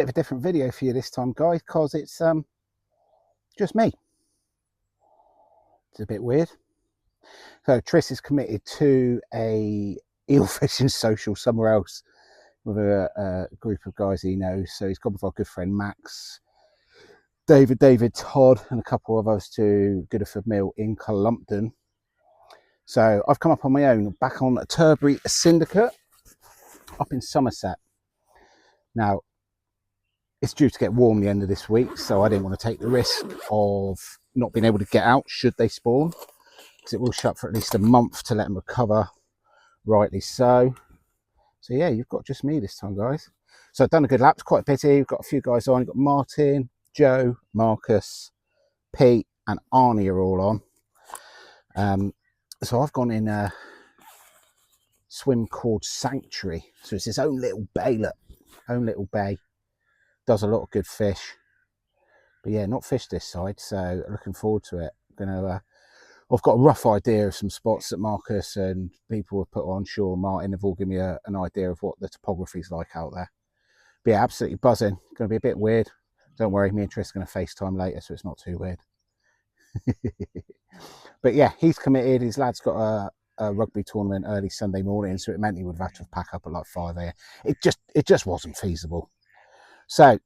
bit of a different video for you this time, guys, because it's just me. It's a bit weird. So Tris is committed to a eel fishing social somewhere else with a group of guys he knows. So he's gone with our good friend Max, David, Todd, and a couple of us to Goodeford Mill in Columpton. So I've come up on my own, back on a Turbary Syndicate up in Somerset. Now, it's due to get warm the end of this week, so I didn't want to take the risk of not being able to get out should they spawn, because it will shut for at least a month to let them recover, rightly so. So yeah, you've got just me this time, guys. So I've done a good lap, it's quite busy. We've got a few guys on. You've got Martin, Joe, Marcus, Pete and Arnie are all on. So I've gone in a swim called Sanctuary. So it's his own little bay, look, own little bay. Does a lot of good fish. But yeah, not fished this side, so looking forward to it. I've got a rough idea of some spots that Marcus and people have put on. Sure, Martin have all given me an idea of what the topography is like out there. But yeah, absolutely buzzing. Going to be a bit weird. Don't worry, me and Tris are going to FaceTime later, so it's not too weird. But yeah, he's committed. His lad's got a rugby tournament early Sunday morning, so it meant he would have had to pack up at like 5 a.m. It just wasn't feasible. So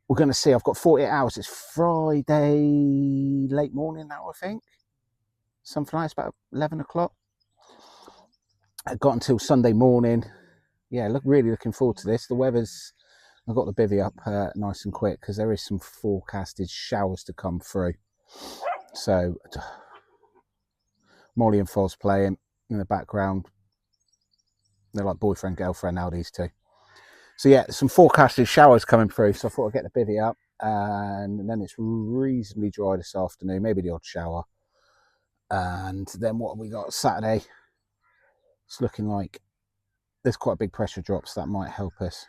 we're going to see. I've got 48 hours. It's Friday late morning now, I think. Something like it's about 11 o'clock. I got until Sunday morning. Yeah, really looking forward to this. The weather's, I've got the bivvy up nice and quick because there is some forecasted showers to come through. So Molly and Foz playing in the background. They're like boyfriend, girlfriend now, these two. So yeah, some forecasted showers coming through. So I thought I'd get the bivvy up, and then it's reasonably dry this afternoon, maybe the odd shower. And then what have we got? Saturday. It's looking like there's quite a big pressure drop, so that might help us.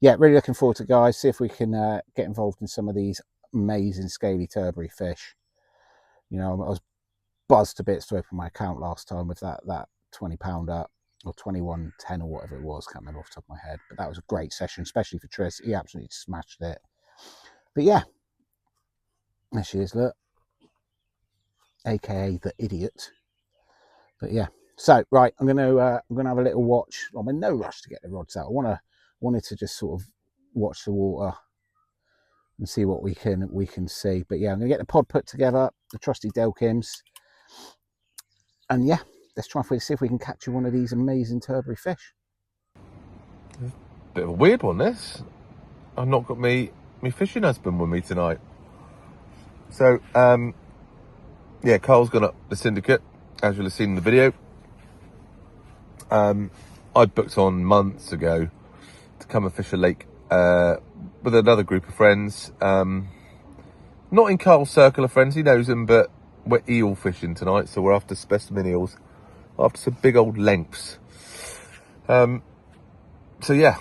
Yeah, really looking forward to it, guys. See if we can get involved in some of these amazing scaly Turbury fish. You know, I was buzzed to bits to open my account last time with that £20 or 21.10 or whatever it was. Can't remember off the top of my head, but that was a great session, especially for Tris. He absolutely smashed it. But yeah, there she is, look, aka the idiot. But yeah, so right, I'm gonna have a little watch. I'm in no rush to get the rods out. I wanted to just sort of watch the water and see what we can see. But yeah, I'm gonna get the pod put together, the trusty Delkims, and yeah, let's try and see if we can capture one of these amazing Turbury fish. Bit of a weird one, this. I've not got me fishing husband with me tonight. So yeah, Carl's gone up the Syndicate, as you'll have seen in the video. I'd booked on months ago to come and fish a lake with another group of friends. Not in Carl's circle of friends, he knows them, but we're eel fishing tonight, so we're after specimen eels, after some big old lengths. So yeah,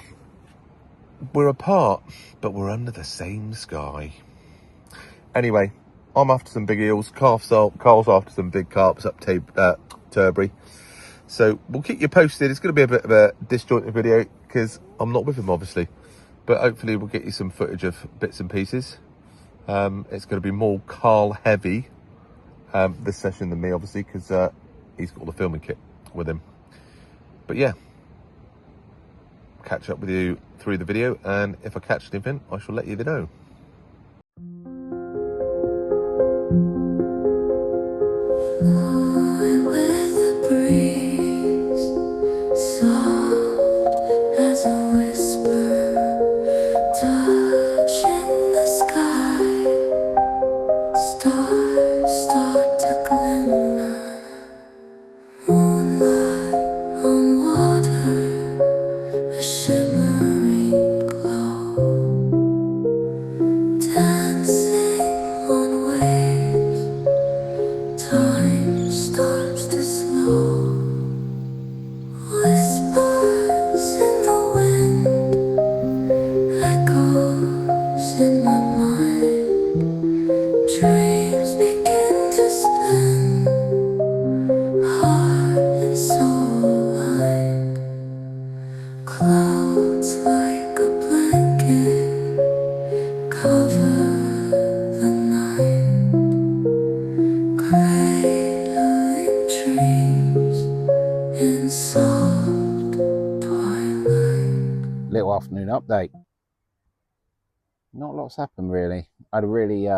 we're apart, but we're under the same sky. Anyway, I'm after some big eels. Carl's after some big carps up Turbary. So we'll keep you posted. It's going to be a bit of a disjointed video because I'm not with him, obviously. But hopefully we'll get you some footage of bits and pieces. It's going to be more Carl heavy this session than me, obviously, because he's got all the filming kit with him. But yeah, catch up with you through the video. And if I catch anything, I shall let you know. Dancing on waves, time update. Not lots happened really. I had a really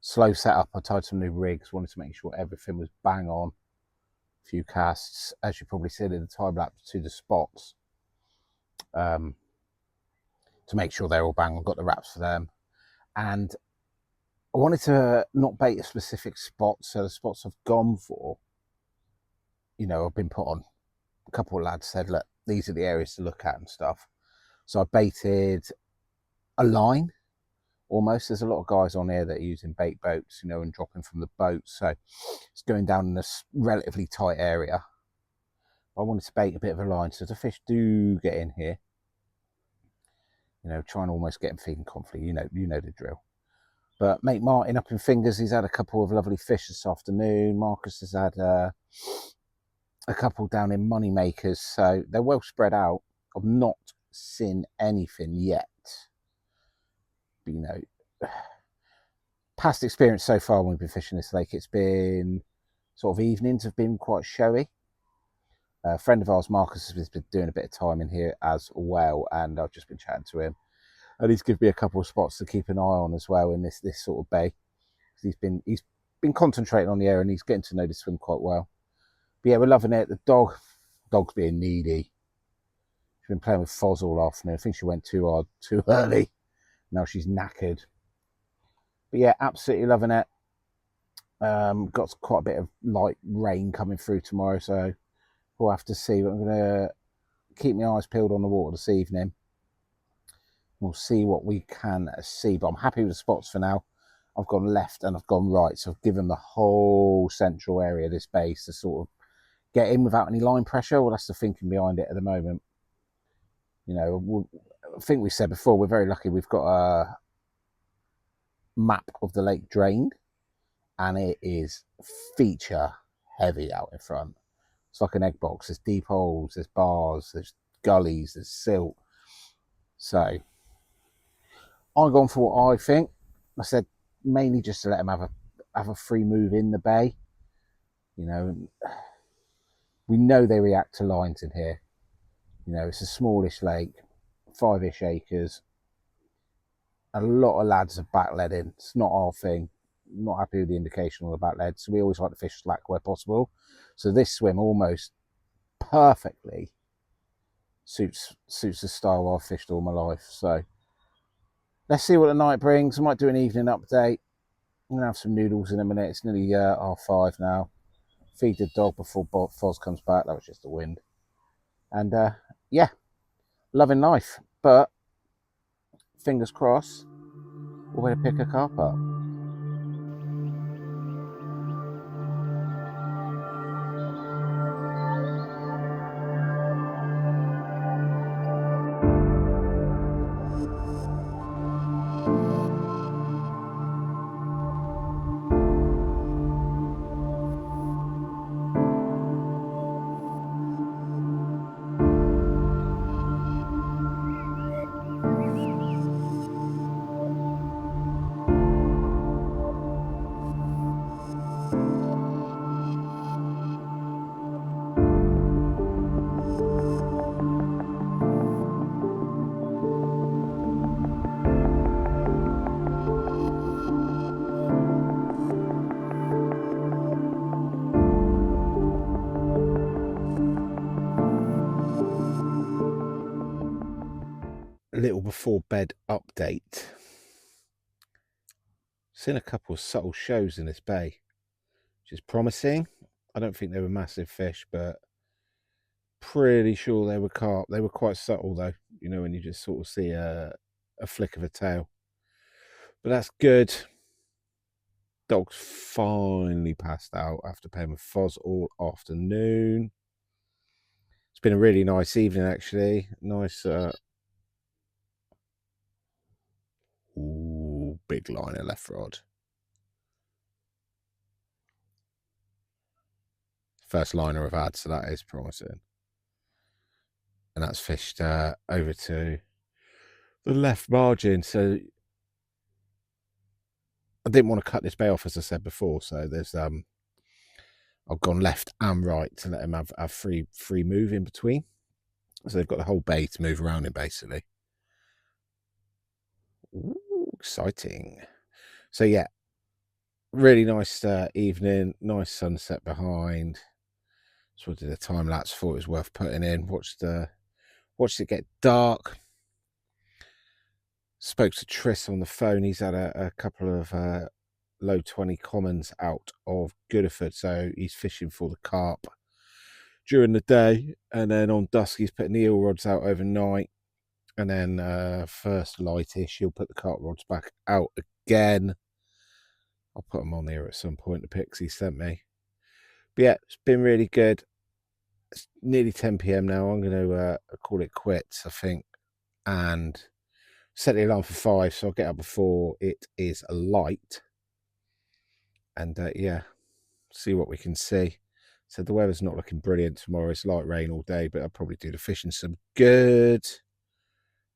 slow setup. I tried some new rigs, wanted to make sure everything was bang on. A few casts, as you probably said in the time lapse, to the spots to make sure they're all bang on. Got the wraps for them, and I wanted to not bait a specific spot. So the spots I've gone for, you know, I've been put on. A couple of lads said, look, these are the areas to look at and stuff. So I baited a line almost. There's a lot of guys on here that are using bait boats, you know, and dropping from the boat. So it's going down in a relatively tight area. I wanted to bait a bit of a line so the fish do get in here. You know, try and almost get them feeding constantly. You know the drill. But mate Martin up in Fingers, he's had a couple of lovely fish this afternoon. Marcus has had a couple down in Moneymakers, so they're well spread out. I've not seen anything yet. But, you know, past experience so far when we've been fishing this lake, it's been sort of evenings have been quite showy. A friend of ours, Marcus, has been doing a bit of time in here as well, and I've just been chatting to him. And he's given me a couple of spots to keep an eye on as well in this sort of bay. He's been concentrating on the area and he's getting to know the swim quite well. But yeah, we're loving it. The dog's being needy. She's been playing with Foz all afternoon. I think she went too hard, too early. Now she's knackered. But yeah, absolutely loving it. Got quite a bit of light rain coming through tomorrow, so we'll have to see. But I'm going to keep my eyes peeled on the water this evening. We'll see what we can see. But I'm happy with the spots for now. I've gone left and I've gone right, so I've given the whole central area this base to sort of get in without any line pressure. Well, that's the thinking behind it at the moment. You know, I think we said before, we're very lucky we've got a map of the lake drained, and it is feature heavy out in front. It's like an egg box. There's deep holes, there's bars, there's gullies, there's silt. So I'm going for what I think. I said mainly just to let them have a free move in the bay. You know, we know they react to lines in here. You know, it's a smallish lake, 5-ish acres. A lot of lads are backleading. It's not our thing. I'm not happy with the indication on the backlead, so we always like to fish slack where possible. So this swim almost perfectly suits the style I've fished all my life. So let's see what the night brings. I might do an evening update. I'm gonna have some noodles in a minute. It's nearly 5:30 now. Feed the dog before Foz comes back. That was just the wind. And yeah, loving life. But fingers crossed, we're going to pick a carp up. A little before bed update. Seen a couple of subtle shows in this bay, which is promising. I don't think they were massive fish, but pretty sure they were carp. They were quite subtle though, you know, when you just sort of see a flick of a tail. But that's good. Dog's finally passed out after playing with Foz all afternoon. It's been a really nice evening actually. Nice ooh, big liner left rod. First liner I've had, so that is promising. And that's fished over to the left margin. So I didn't want to cut this bay off, as I said before. So there's I've gone left and right to let him have free move in between. So they've got the whole bay to move around in, basically. Ooh, exciting. So yeah, really nice evening, nice sunset behind. So I did a time lapse, thought it was worth putting in. Watched it get dark. Spoke to Tris on the phone. He's had a couple of low 20 commons out of Goodeford, so he's fishing for the carp during the day, and then on dusk he's putting the eel rods out overnight, and then first lightish he'll put the carp rods back out again. I'll put them on here at some point, the pics he sent me. But yeah, it's been really good. It's nearly 10 p.m. now. I'm going to call it quits, I think, and set the alarm for 5, so I'll get up before it is light, and yeah, see what we can see. So the weather's not looking brilliant tomorrow. It's light rain all day, but I'll probably do the fishing some good.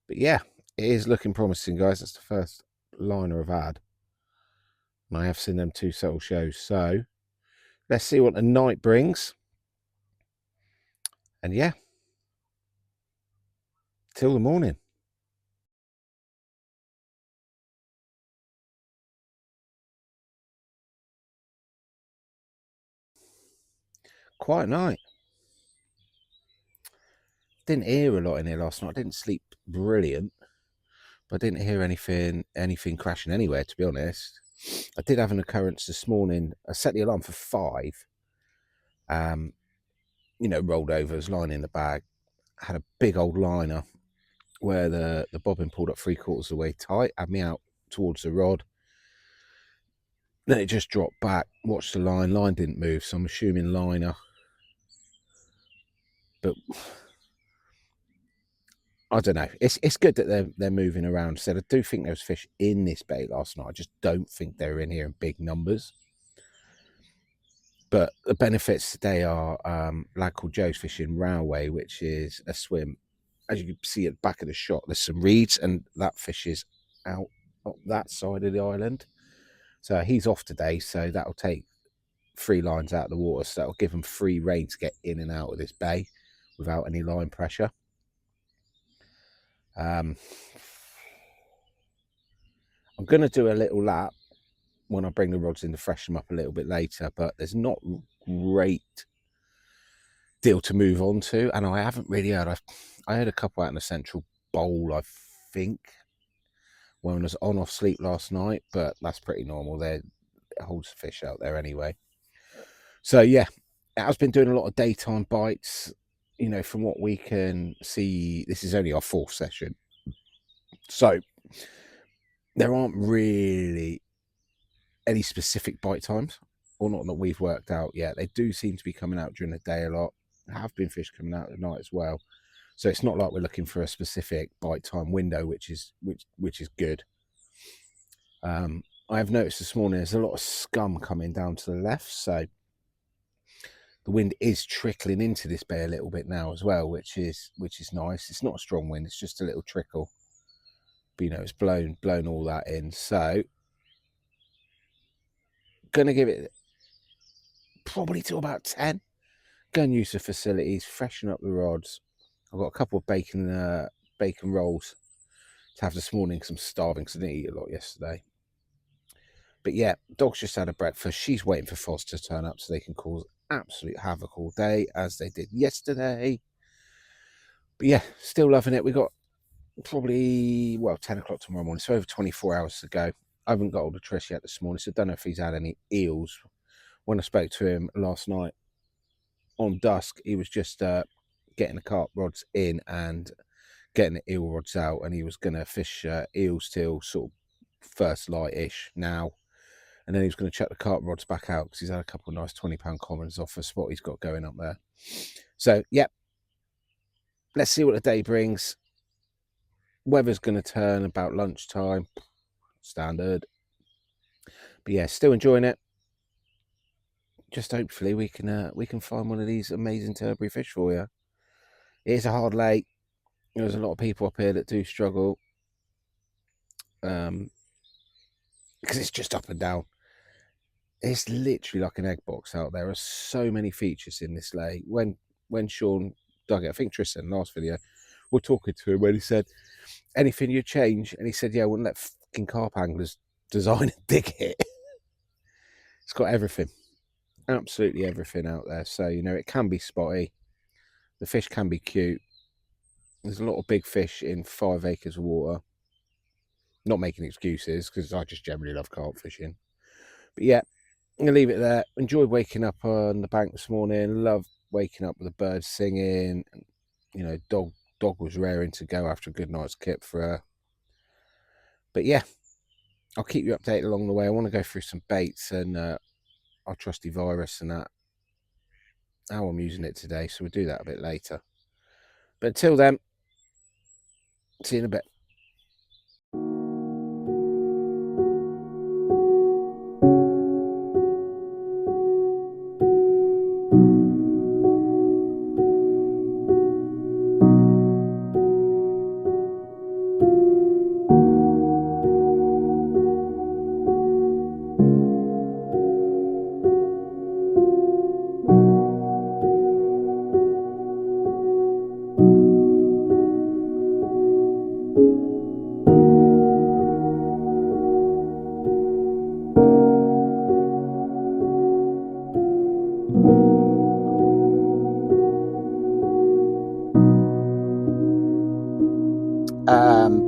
But yeah, it is looking promising, guys. That's the first liner I've had, and I have seen them 2 subtle shows. So let's see what the night brings. And yeah, till the morning. Quiet night. Didn't hear a lot in here last night. I didn't sleep brilliant, but I didn't hear anything crashing anywhere, to be honest. I did have an occurrence this morning. I set the alarm for 5. Rolled over, was lying in the bag, had a big old liner where the bobbin pulled up 3/4 of the way tight, had me out towards the rod. Then it just dropped back, watched the line didn't move, so I'm assuming liner. But I don't know. It's good that they're moving around. So I do think there was fish in this bay last night. I just don't think they were in here in big numbers. But the benefits today are a lad called Joe's fishing Railway, which is a swim. As you can see at the back of the shot, there's some reeds, and that fish is out up that side of the island. So he's off today, so that'll take 3 lines out of the water. So that'll give them free rein to get in and out of this bay without any line pressure. I'm going to do a little lap when I bring the rods in to freshen them up a little bit later, but there's not great deal to move on to, and I haven't really heard. I heard a couple out in the central bowl, I think, when I was on off sleep last night, but that's pretty normal. It holds the fish out there anyway. So yeah, I've been doing a lot of daytime bites. From what we can see, this is only our 4th session, so there aren't really any specific bite times, or not that we've worked out yet. They do seem to be coming out during the day a lot. There have been fish coming out at night as well. So it's not like we're looking for a specific bite time window, which is good. I have noticed this morning there's a lot of scum coming down to the left, so the wind is trickling into this bay a little bit now as well, which is nice. It's not a strong wind, it's just a little trickle, but it's blown all that in. So gonna give it probably till about 10. Go and use the facilities, freshen up the rods. I've got a couple of bacon rolls to have this morning because I'm starving because I didn't eat a lot yesterday. But yeah, dog's just had a breakfast. She's waiting for Foz to turn up so they can cause absolute havoc all day as they did yesterday. But yeah, still loving it. We got probably 10 o'clock tomorrow morning, so over 24 hours to go. I haven't got hold of Trish yet this morning, so I don't know if he's had any eels. When I spoke to him last night on dusk, he was just getting the carp rods in and getting the eel rods out, and he was going to fish eels till sort of first light-ish now, and then he was going to chuck the carp rods back out because he's had a couple of nice 20-pound commons off a spot he's got going up there. So yeah, let's see what the day brings. Weather's going to turn about lunchtime, standard, but yeah, still enjoying it. Just hopefully we can find one of these amazing Turbury fish for you. It is a hard lake. There's a lot of people up here that do struggle, because it's just up and down. It's literally like an egg box out there. There are so many features in this lake. When Sean dug it. I think Tristan, last video, we're talking to him when he said, anything you change? And he said, yeah, I wouldn't let fucking carp anglers design and dig it. It's got everything. Absolutely everything out there. So, you know, it can be spotty. The fish can be cute. There's a lot of big fish in 5 acres of water. Not making excuses, because I just generally love carp fishing. But yeah, I'm going to leave it there. Enjoyed waking up on the bank this morning. Love waking up with the birds singing. You know, dog was raring to go after a good night's kip for her. But yeah, I'll keep you updated along the way. I want to go through some baits and our trusty virus and that, how I'm using it today. So we'll do that a bit later. But until then, see you in a bit.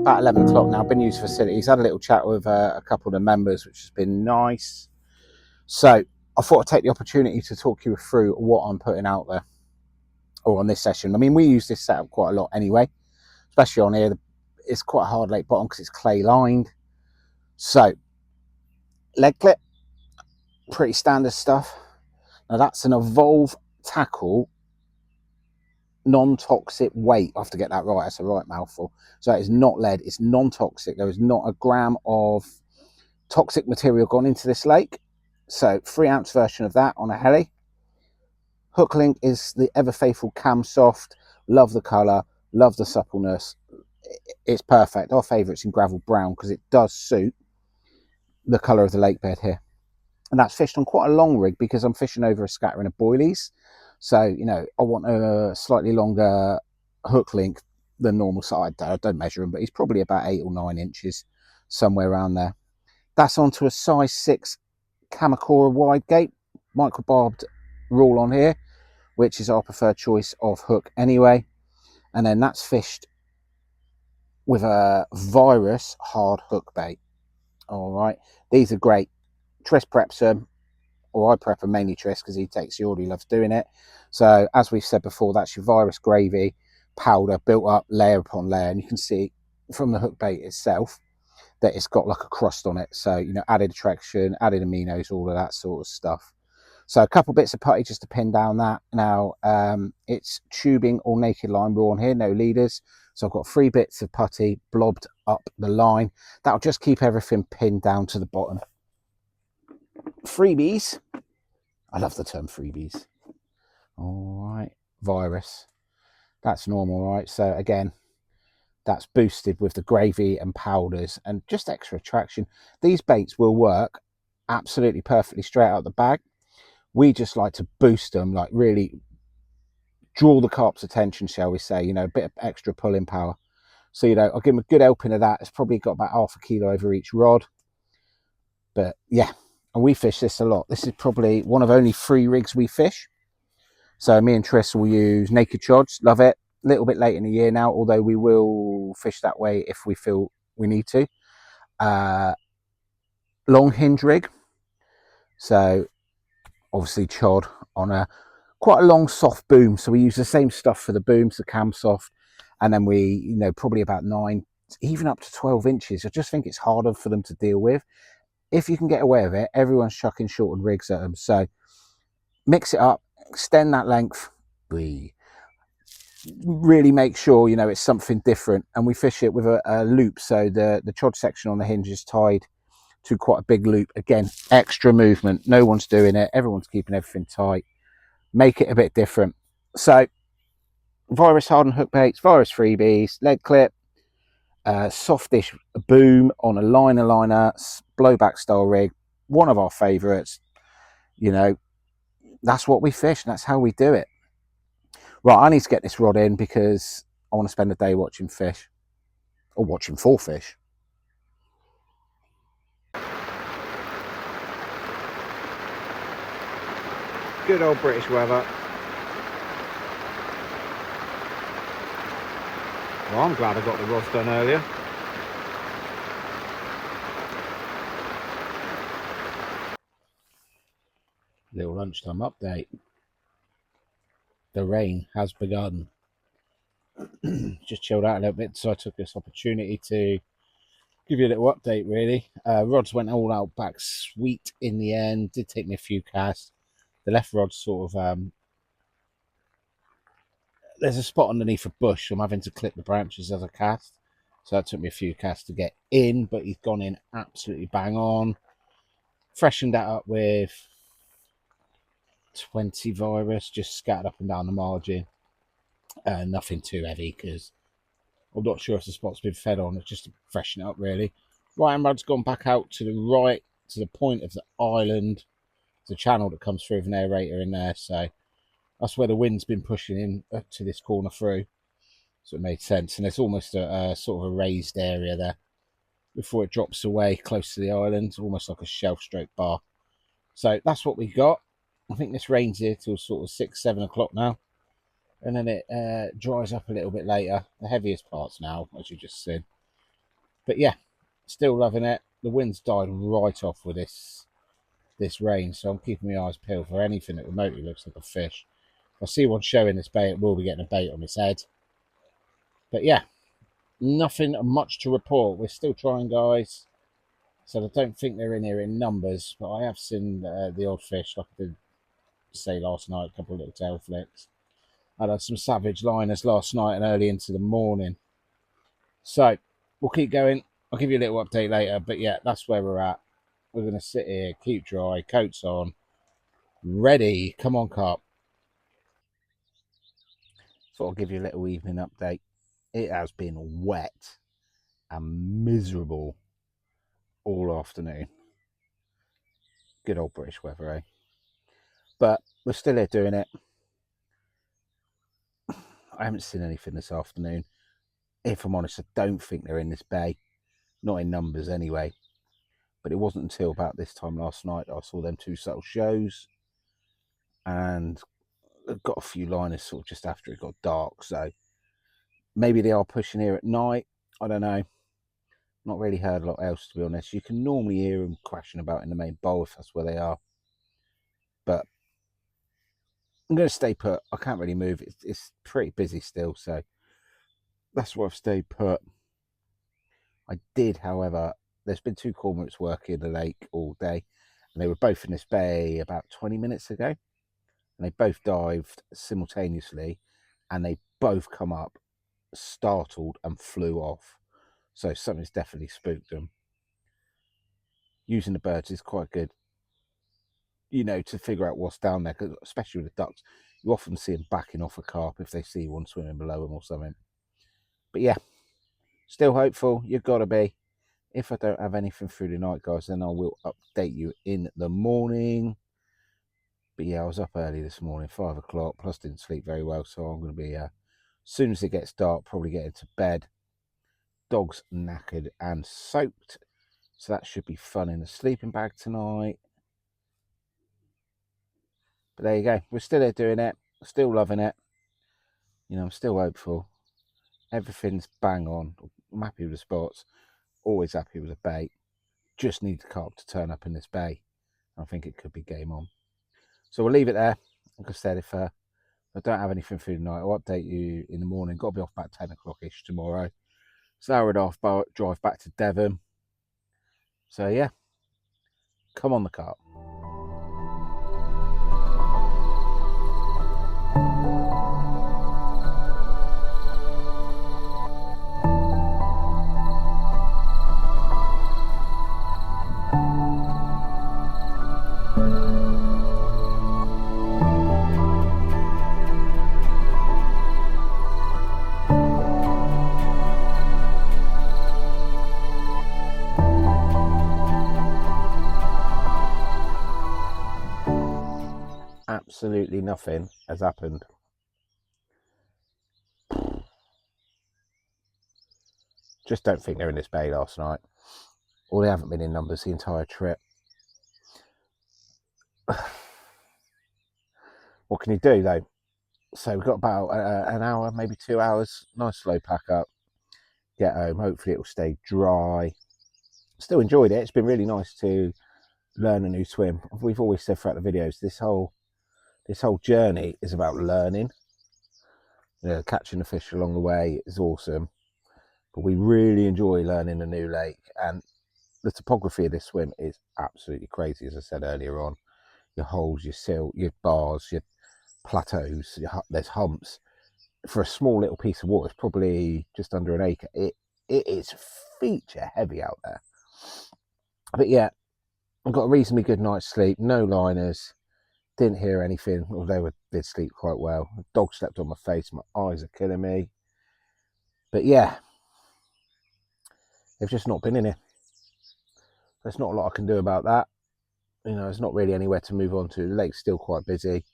About 11 o'clock now. Been used facilities. Had a little chat with a couple of the members, which has been nice. So I thought I'd take the opportunity to talk you through what I'm putting out there, or on this session. I mean, we use this setup quite a lot anyway, especially on here. It's quite a hard lake bottom because it's clay lined. So leg clip, pretty standard stuff. Now that's an Evolve tackle non-toxic weight. I have to get that right. That's a right mouthful. So it is not lead. It's non-toxic. There is not a gram of toxic material gone into this lake. So 3-ounce version of that on a heli. Hook link is the ever faithful Cam Soft. Love the colour. Love the suppleness. It's perfect. Our favourite's in gravel brown because it does suit the colour of the lake bed here. And that's fished on quite a long rig because I'm fishing over a scattering of boilies. So, you know, I want a slightly longer hook link than normal. So I don't measure him, but he's probably about 8 or 9 inches, somewhere around there. That's onto a size 6 Kamakura wide gate, microbarbed rule on here, which is our preferred choice of hook anyway. And then that's fished with a virus hard hook bait. All right, these are great. Tris preps them, or I prep them mainly Tris because he takes the order, he loves doing it. So as we've said before, that's your virus gravy powder built up layer upon layer, and you can see from the hook bait itself that it's got like a crust on it. So, you know, added attraction, added aminos, all of that sort of stuff. So a couple bits of putty just to pin down that. Now it's tubing or naked line raw on here, no leaders. So I've got 3 bits of putty blobbed up the line. That'll just keep everything pinned down to the bottom. Freebies. I love the term freebies. All right, virus. That's normal, right? So again, that's boosted with the gravy and powders and just extra attraction. These baits will work absolutely perfectly straight out the bag. We just like to boost them, like really draw the carp's attention, shall we say, you know, a bit of extra pulling power. So, you know, I'll give them a good helping of that. It's probably got about ½ kilo over each rod. But yeah, and we fish this a lot. This is probably one of only 3 rigs we fish. So me and Tris will use naked chods, love it. A little bit late in the year now, although we will fish that way if we feel we need to. Long hinge rig. So obviously chod on a quite a long soft boom. So we use the same stuff for the booms, the Cam Soft, and then we, you know, probably about 9, even up to 12 inches. I just think it's harder for them to deal with. If you can get away with it, everyone's chucking shortened rigs at them. So mix it up, extend that length. We really make sure, you know, it's something different. And we fish it with a loop. So the chod section on the hinge is tied to quite a big loop. Again, extra movement. No one's doing it. Everyone's keeping everything tight. Make it a bit different. So virus hardened hook baits, virus freebies, lead clip, softish boom on a liner blowback style rig. One of our favorites. You know, that's what we fish and that's how we do it. Right, I need to get this rod in because I want to spend a day watching fish, or watching for fish. Good old British weather. Well, I'm glad I got the rods done earlier. Little lunchtime update. The rain has begun. Just chilled out a little bit, so I took this opportunity to give you a little update, really. Rods went all out back sweet in the end. Did take me a few casts. The left rod sort of, there's a spot underneath a bush. So I'm having to clip the branches as I cast. So that took me a few casts to get in, but he's gone in absolutely bang on. Freshened that up with 20 virus, just scattered up and down the margin. Nothing too heavy because I'm not sure if the spot's been fed on. It's just to freshen it up, really. Right hand rod's gone back out to the right, to the point of the island. There's a channel that comes through with an aerator in there, so that's where the wind's been pushing in to this corner through. So it made sense, and it's almost a sort of a raised area there before it drops away close to the island, almost like a shelf stroke bar. So that's what we got. I think this rain's here till sort of 6-7 o'clock now, and then it dries up a little bit later. The heaviest parts now, as you just seen. But yeah, still loving it. The wind's died right off with this rain, so I'm keeping my eyes peeled for anything that remotely looks like a fish. If I see one showing this bait, it will be getting a bait on its head. But yeah, nothing much to report. We're still trying, guys. So I don't think they're in here in numbers, but I have seen the odd fish, like I did say last night, a couple of little tail flicks. I had some savage liners last night and early into the morning. So we'll keep going. I'll give you a little update later, but yeah, that's where we're at. We're going to sit here, keep dry, coats on, ready. Come on, carp. So I'll give you a little evening update. It has been wet and miserable all afternoon. Good old British weather, eh? But we're still here doing it. I haven't seen anything this afternoon. If I'm honest, I don't think they're in this bay. Not in numbers anyway. But it wasn't until about this time last night that I saw them two subtle shows. And I've got a few liners sort of just after it got dark. So maybe they are pushing here at night. I don't know. Not really heard a lot else, to be honest. You can normally hear them crashing about in the main bowl if that's where they are. But I'm going to stay put. I can't really move. It's pretty busy still, so that's why I've stayed put. I did, however, there's been two cormorants working in the lake all day, and they were both in this bay about 20 minutes ago, and they both dived simultaneously, and they both come up startled and flew off. So something's definitely spooked them. Using the birds is quite good, you know, to figure out what's down there, because especially with the ducks, you often see them backing off a carp if they see one swimming below them or something. But yeah, still hopeful. You've got to be. If I don't have anything through the night, guys, then I will update you in the morning. But yeah, I was up early this morning, 5 o'clock, plus didn't sleep very well, so I'm going to be, as soon as it gets dark, probably get into bed. Dog's knackered and soaked, so that should be fun in the sleeping bag tonight. But there you go. We're still here doing it. Still loving it. You know, I'm still hopeful. Everything's bang on. I'm happy with the spots. Always happy with the bait. Just need the carp to turn up in this bay. I think it could be game on. So we'll leave it there. Like I said, if I don't have anything through the night, I'll update you in the morning. Got to be off about 10 o'clock-ish tomorrow. It's an hour and a half drive back to Devon. So yeah, come on the carp. Absolutely nothing has happened. Just don't think they're in this bay last night. Or they haven't been in numbers the entire trip. What can you do though? So we've got about an hour, maybe 2 hours. Nice slow pack up. Get home. Hopefully it will stay dry. Still enjoyed it. It's been really nice to learn a new swim. We've always said throughout the videos, this whole journey is about learning. You know, catching the fish along the way is awesome, but we really enjoy learning a new lake, and the topography of this swim is absolutely crazy. As I said earlier on, your holes, your silt, your bars, your plateaus, there's humps. For a small little piece of water, it's probably just under an acre. It is feature heavy out there. But yeah, I've got a reasonably good night's sleep, no liners, didn't hear anything, although I did sleep quite well. The dog slept on my face, my eyes are killing me. But yeah, they've just not been in here. There's not a lot I can do about that. You know, there's not really anywhere to move on to. The lake's still quite busy.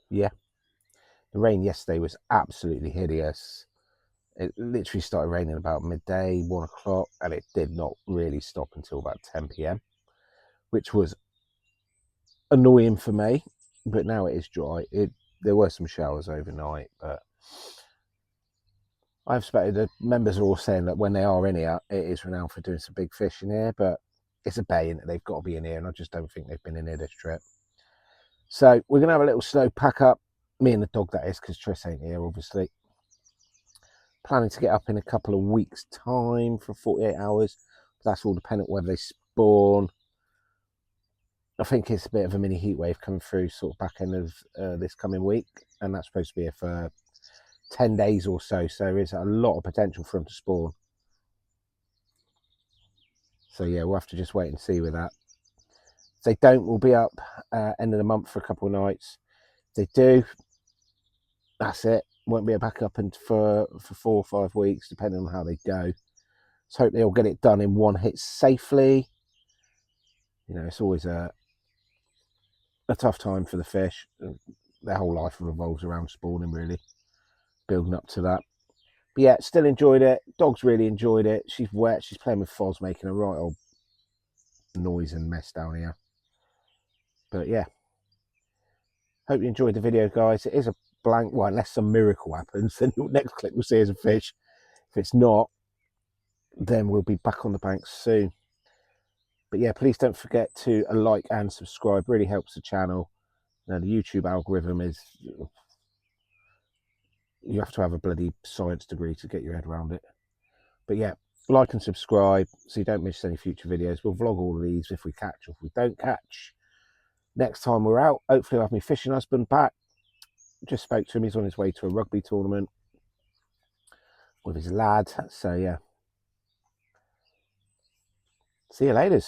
Yeah, the rain yesterday was absolutely hideous. It literally started raining about midday, 1 o'clock, and it did not really stop until about 10 p.m, which was annoying for me. But now it is dry. There were some showers overnight, but I've spotted the members are all saying that when they are in here, it is renowned for doing some big fish in here, but it's a bay and they've got to be in here, and I just don't think they've been in here this trip. So we're going to have a little slow pack up, me and the dog that is, because Triss ain't here obviously. Planning to get up in a couple of weeks time for 48 hours. That's all dependent whether they spawn. I think it's a bit of a mini heat wave coming through sort of back end of this coming week, and that's supposed to be here for 10 days or so, so there is a lot of potential for them to spawn. So yeah, we'll have to just wait and see with that. If they don't, we'll be up end of the month for a couple of nights. If they do, that's it. Won't be back up for 4 or 5 weeks, depending on how they go. Let's hope they'll get it done in one hit safely. You know, it's always a tough time for the fish. Their whole life revolves around spawning, really, building up to that. But yeah, still enjoyed it. Dog's really enjoyed it. She's wet. She's playing with Foz, making a right old noise and mess down here. But yeah, hope you enjoyed the video, guys. It is a blank, well, unless some miracle happens, then the next clip we'll see is a fish. If it's not, then we'll be back on the bank soon. But yeah, please don't forget to like and subscribe. Really helps the channel. Now, the YouTube algorithm is, you have to have a bloody science degree to get your head around it. But yeah, like and subscribe so you don't miss any future videos. We'll vlog all of these if we catch or if we don't catch. Next time we're out, hopefully I'll have my fishing husband back. Just spoke to him. He's on his way to a rugby tournament with his lad. So yeah, see you later.